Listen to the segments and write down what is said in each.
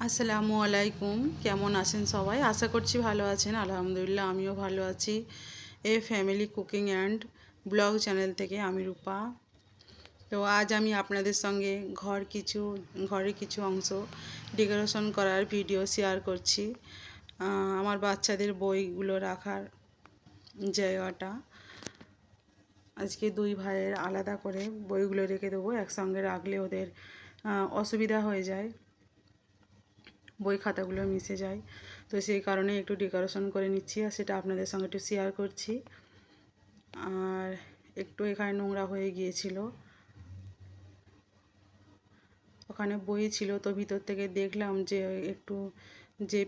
আসসালামু আলাইকুম। কেমন আছেন সবাই? আশা করছি ভালো আছেন। আলহামদুলিল্লাহ আমিও ভালো আছি। Family cooking and blog channel থেকে আমি রূপা। তো আজ আমি আপনাদের সঙ্গে ঘরের কিছু অংশ ডেকোরেশন করার ভিডিও শেয়ার করছি। আমার বাচ্চাদের বইগুলো রাখার জায়গাটা। আজকে দুই ভাইয়ের আলাদা করে বইগুলো রেখে দেবো। একসঙ্গে রাখলে ওদের অসুবিধা হয়ে যায়, বই খাতাগুলো মিশে যায়। তো সেই কারণে একটু ডেকোরেশন করে নিচ্ছি আর সেটা আপনাদের সঙ্গে একটু শেয়ার করছি। আর একটু এখানে নোংরা হয়ে গিয়েছিল, ওখানে বই ছিল, তো ভিতর থেকে দেখলাম যে একটু যে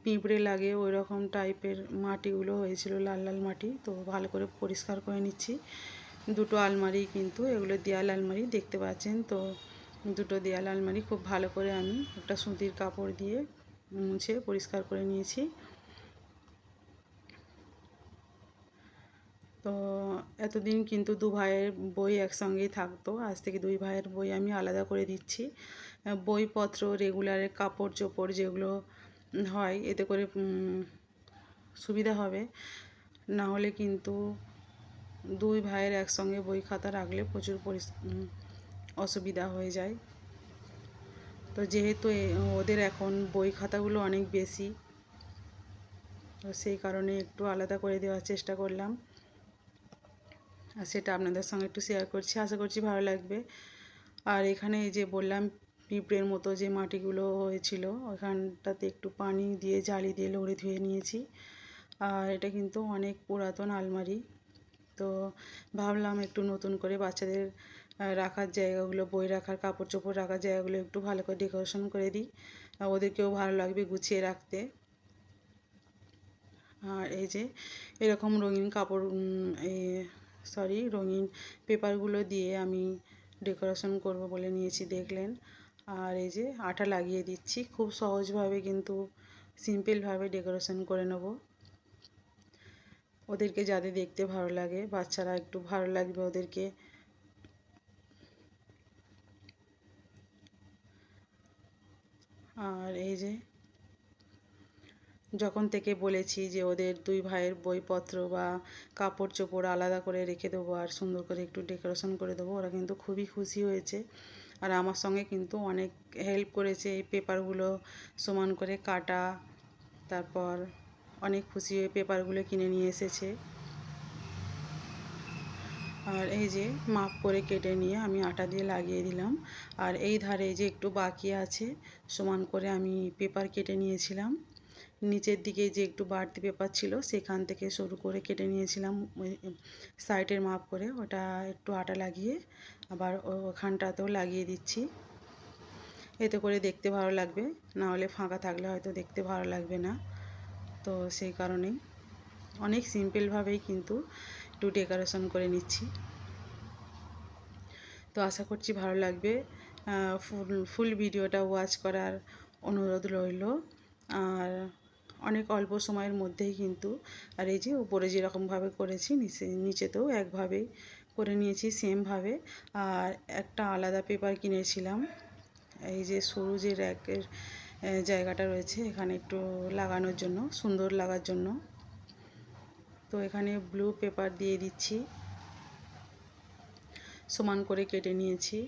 পিঁপড়ে লাগে ওই রকম টাইপের মাটিগুলো হয়েছিল, লাল লাল মাটি। তো ভালো করে পরিষ্কার করে নিচ্ছি। দুটো আলমারি, কিন্তু এগুলো দেয়াল আলমারি দেখতে পাচ্ছেন। তো দুটো দেয়াল আলমারি খুব ভালো করে আমি একটা সুতির কাপড় দিয়ে মুছে পরিষ্কার করে নিয়েছি। তো এতদিন কিন্তু দু ভাইয়ের বই একসঙ্গেই থাকতো, আজ থেকে দুই ভাইয়ের বই আমি আলাদা করে দিচ্ছি। বইপত্র, রেগুলারের কাপড় চোপড় যেগুলো হয়, এতে করে সুবিধা হবে। না হলে কিন্তু দুই ভাইয়ের একসঙ্গে বই খাতা রাখলে প্রচুর অসুবিধা হয়ে যায়। তো যেহেতু ওদের এখন বই খাতাগুলো অনেক বেশি, তো সেই কারণে একটু আলাদা করে দেওয়ার চেষ্টা করলাম আর সেটা আপনাদের সঙ্গে একটু শেয়ার করছি। আশা করছি ভালো লাগবে। আর এখানে এই যে বললাম পিঁপড়ের মতো যে মাটিগুলো হয়েছিল, ওখানটাতে একটু পানি দিয়ে জালি দিয়ে লড়ে ধুয়ে নিয়েছি। আর এটা কিন্তু অনেক পুরাতন আলমারি, তো ভাবলাম একটু নতুন করে বাচ্চাদের রাখার জায়গাগুলো, বই রাখার, কাপড় চোপড় রাখার জায়গাগুলো একটু ভালো করে ডেকোরেশন করে দিই, ওদেরকেও ভালো লাগবে গুছিয়ে রাখতে। আর এই যে এরকম রঙিন কাপড়, রঙিন পেপারগুলো দিয়ে আমি ডেকোরেশন করব বলে নিয়েছি, দেখলেন। আর এই যে আঠা লাগিয়ে দিচ্ছি, খুব সহজভাবে কিন্তু সিম্পলভাবে ডেকোরেশন করে নেব, ওদেরকে যাতে দেখতে ভালো লাগে, বাচ্চারা একটু ভালো লাগবে ওদেরকে। আর এই যে যখন থেকে বলেছি যে ওদের দুই ভাইয়ের বইপত্র বা কাপড় চোপড় আলাদা করে রেখে দেবো আর সুন্দর করে একটু ডেকোরেশন করে দেবো, ওরা কিন্তু খুবই খুশি হয়েছে। আর আমার সঙ্গে কিন্তু অনেক হেল্প করেছে, এই পেপারগুলো সমান করে কাটা, তারপর অনেক খুশি হয়ে পেপারগুলো কিনে নিয়ে এসেছে। আর এই যে মাপ করে কেটে নিয়ে আমি আটা দিয়ে লাগিয়ে দিলাম। আর এই ধারে যে একটু বাকি আছে, সমান করে আমি পেপার কেটে নিয়েছিলাম। নিচের দিকে যে একটু বাড়তি পেপার ছিল সেখান থেকে সরু করে কেটে নিয়েছিলাম, ওই সাইডের মাপ করে, ওটা একটু আটা লাগিয়ে আবার ওখানটাতেও লাগিয়ে দিচ্ছি। এতে করে দেখতে ভালো লাগবে, না হলে ফাঁকা থাকলে হয়তো দেখতে ভালো লাগবে না। তো সেই কারণেই অনেক সিম্পলভাবেই কিন্তু একটু ডেকোরেশন করে নিচ্ছি। তো আশা করছি ভালো লাগবে। ফুল ভিডিওটা ওয়াচ করার অনুরোধ রইল। আর অনেক অল্প সময়ের মধ্যেই কিন্তু, আর এই যে উপরে যেরকমভাবে করেছি নিচেতেও একভাবেই করে নিয়েছি সেমভাবে। আর একটা আলাদা পেপার কিনেছিলাম, এই যে সরু যে র্যাকের জায়গাটা রয়েছে এখানে একটু লাগানোর জন্য, সুন্দর লাগার জন্য। তো এখানে ব্লু পেপার দিয়ে দিচ্ছি, সমান করে কেটে নিয়েছি।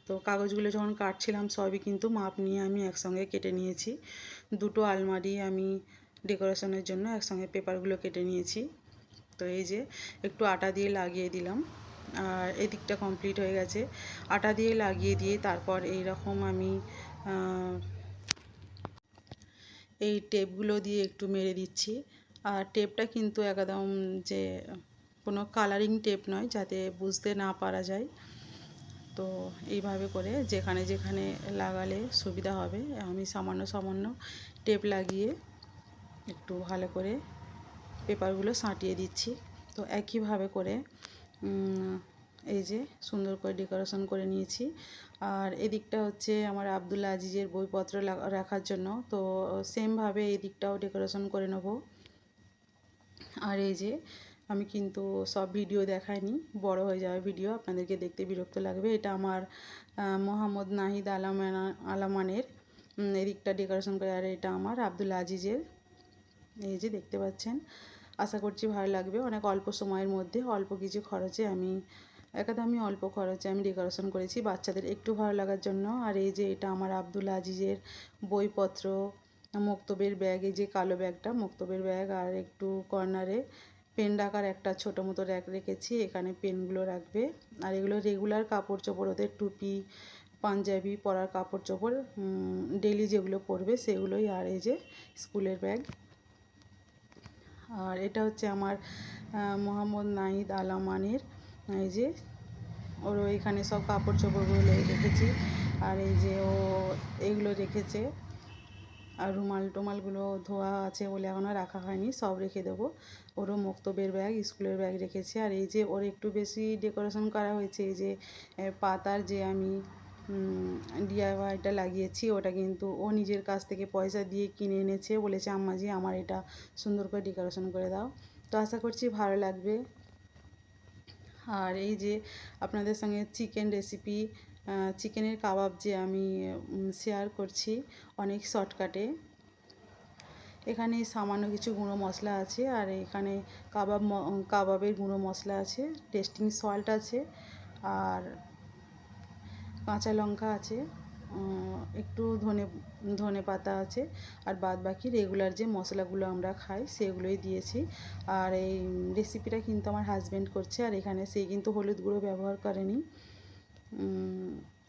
তো কাগজগুলো যখন কাটছিলাম সবই কিন্তু মাপ নিয়ে আমি একসঙ্গে কেটে নিয়েছি। দুটো আলমারি আমি ডেকোরেশনের জন্য একসঙ্গে পেপারগুলো কেটে নিয়েছি। তো এই যে একটু আটা দিয়ে লাগিয়ে দিলাম, আর এদিকটা কমপ্লিট হয়ে গেছে। আটা দিয়ে লাগিয়ে দিয়ে তারপর এই রকম আমি এই টেপগুলো দিয়ে একটু মেরে দিচ্ছি। আর টেপটা কিন্তু একদম যে কোনো কালারিং টেপ নয়, যাতে বুঝতে না পারা যায়। তো এইভাবে করে যেখানে যেখানে লাগালে সুবিধা হবে আমি সামান্য সামান্য টেপ লাগিয়ে একটু ভালো করে পেপারগুলো সাঁটিয়ে দিচ্ছি। তো একইভাবে করে এই যে সুন্দর করে ডেকোরেশন করে নিয়েছি। আর এদিকটা হচ্ছে আমার আব্দুল আজিজের বইপত্র রাখার জন্য, তো সেমভাবে এই দিকটাও ডেকোরেশন করে নেব। আর এই যে আমি কিন্তু সব ভিডিও দেখাইনি, বড় হয়ে যাবে ভিডিও, আপনাদেরকে দেখতে বিরক্ত লাগবে। এটা আমার মোহাম্মদ নাহিদ আলামানের এদিকটা ডেকোরেশন করে। আর এটা আমার আব্দুল আজিজের, এই যে দেখতে পাচ্ছেন। আশা করছি ভালো লাগবে। অনেক অল্প সময়ের মধ্যে অল্প কিছু খরচে আমি অল্প খরচে আমি ডেকোরেশন করেছি বাচ্চাদের একটু ভালো লাগার জন্য। আর এই যে এটা আমার আব্দুল আজিজের বইপত্র, মক্তবের ব্যাগ, এই যে কালো ব্যাগটা মক্তবের ব্যাগ। আর একটু কর্নারে পেন রাখার একটা ছোটো মতো র্যাক রেখেছি, এখানে পেনগুলো রাখবে। আর এগুলো রেগুলার কাপড় চোপড়, ওদের টুপি পাঞ্জাবি পরার কাপড় চোপড়, ডেলি যেগুলো পরবে সেগুলোই। আর এই যে স্কুলের ব্যাগ। আর এটা হচ্ছে আমার মোহাম্মদ নাহিদ আলামানের, এই যে ওর এখানে সব কাপড় চোপড়গুলো রেখেছি। আর এই যে ও এইগুলো রেখেছে। আর রুমাল টুমালগুলো ধোয়া আছে বলে এখনও রাখা হয়নি, সব রেখে দেবো। ওরও মক্তবের ব্যাগ, স্কুলের ব্যাগ রেখেছি। আর এই যে ওর একটু বেশি ডেকোরেশন করা হয়েছে, এই যে পাতার যে আমি ডিআইওয়াইটা লাগিয়েছি, ওটা কিন্তু ও নিজের কাছ থেকে পয়সা দিয়ে কিনে এনেছে, বলেছে আম্মাজি আমার এটা সুন্দর করে ডেকোরেশন করে দাও। তো আশা করছি ভালো লাগবে। আর এই যে আপনাদের সঙ্গে চিকেন রেসিপি, চিকেনের কাবাব যে আমি শেয়ার করছি অনেক শর্টকাটে। এখানে সামান্য কিছু গুঁড়ো মশলা আছে, আর এখানে কাবাবের গুঁড়ো মশলা আছে, টেস্টিং সল্ট আছে, আর কাঁচা লঙ্কা আছে, একটু ধনে পাতা আছে। আর বাদ বাকি রেগুলার যে মশলাগুলো আমরা খাই সেগুলোই দিয়েছি। আর এই রেসিপিটা কিন্তু আমার হাজব্যান্ড করছে, আর এখানে সে কিন্তু হলুদ গুঁড়ো ব্যবহার করেনি।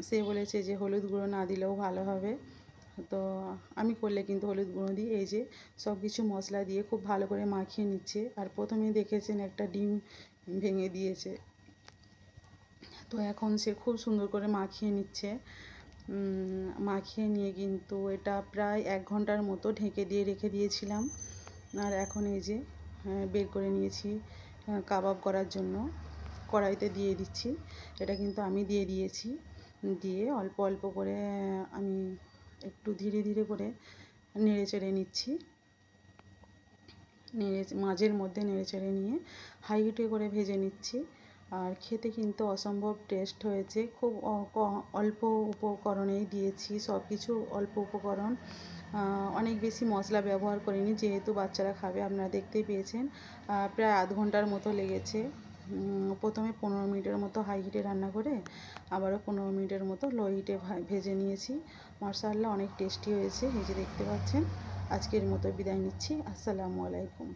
সে বলেছে যে হলুদ গুঁড়ো না দিলেও ভালো হবে, তো আমি করলে কিন্তু হলুদ গুঁড়ো দিই। এই যে সব কিছু মশলা দিয়ে খুব ভালো করে মাখিয়ে নিচ্ছে। আর প্রথমেই দেখেছেন একটা ডিম ভেঙে দিয়েছে, তো এখন সে খুব সুন্দর করে মাখিয়ে নিচ্ছে। মাখিয়ে নিয়ে কিন্তু এটা প্রায় 1 ঘন্টার মতো ঢেকে দিয়ে রেখে দিয়েছিলাম। আর এখন এই যে বের করে নিয়েছি কাবাব করার জন্য, কড়াইতে দিয়ে দিচ্ছি। এটা কিন্তু আমি দিয়ে দিয়েছি, দিয়ে অল্প অল্প করে আমি একটু ধীরে ধীরে করে নেড়ে চেড়ে নিচ্ছি। মাঝের মধ্যে নেড়ে চেড়ে নিয়ে হাই হিটে করে ভেজে নিচ্ছি। আর খেতে কিন্তু অসম্ভব টেস্ট হয়েছে। খুব অল্প উপকরণেই দিয়েছি সব কিছু, অল্প উপকরণ, অনেক বেশি মশলা ব্যবহার করিনি, যেহেতু বাচ্চারা খাবে। আপনারা দেখতেই পেয়েছেন প্রায় আধ ঘন্টার মতো লেগেছে। প্রথমে 15 মিনিটের মতো হাই হিটে রান্না করে আবারও 15 মিনিটের মতো লো হিটে ভেজে নিয়েছি। মাশাআল্লাহ অনেক টেস্টি হয়েছে। এই যে দেখতে পাচ্ছেন। আজকের মতো বিদায় নিচ্ছি। আসসালামু আলাইকুম।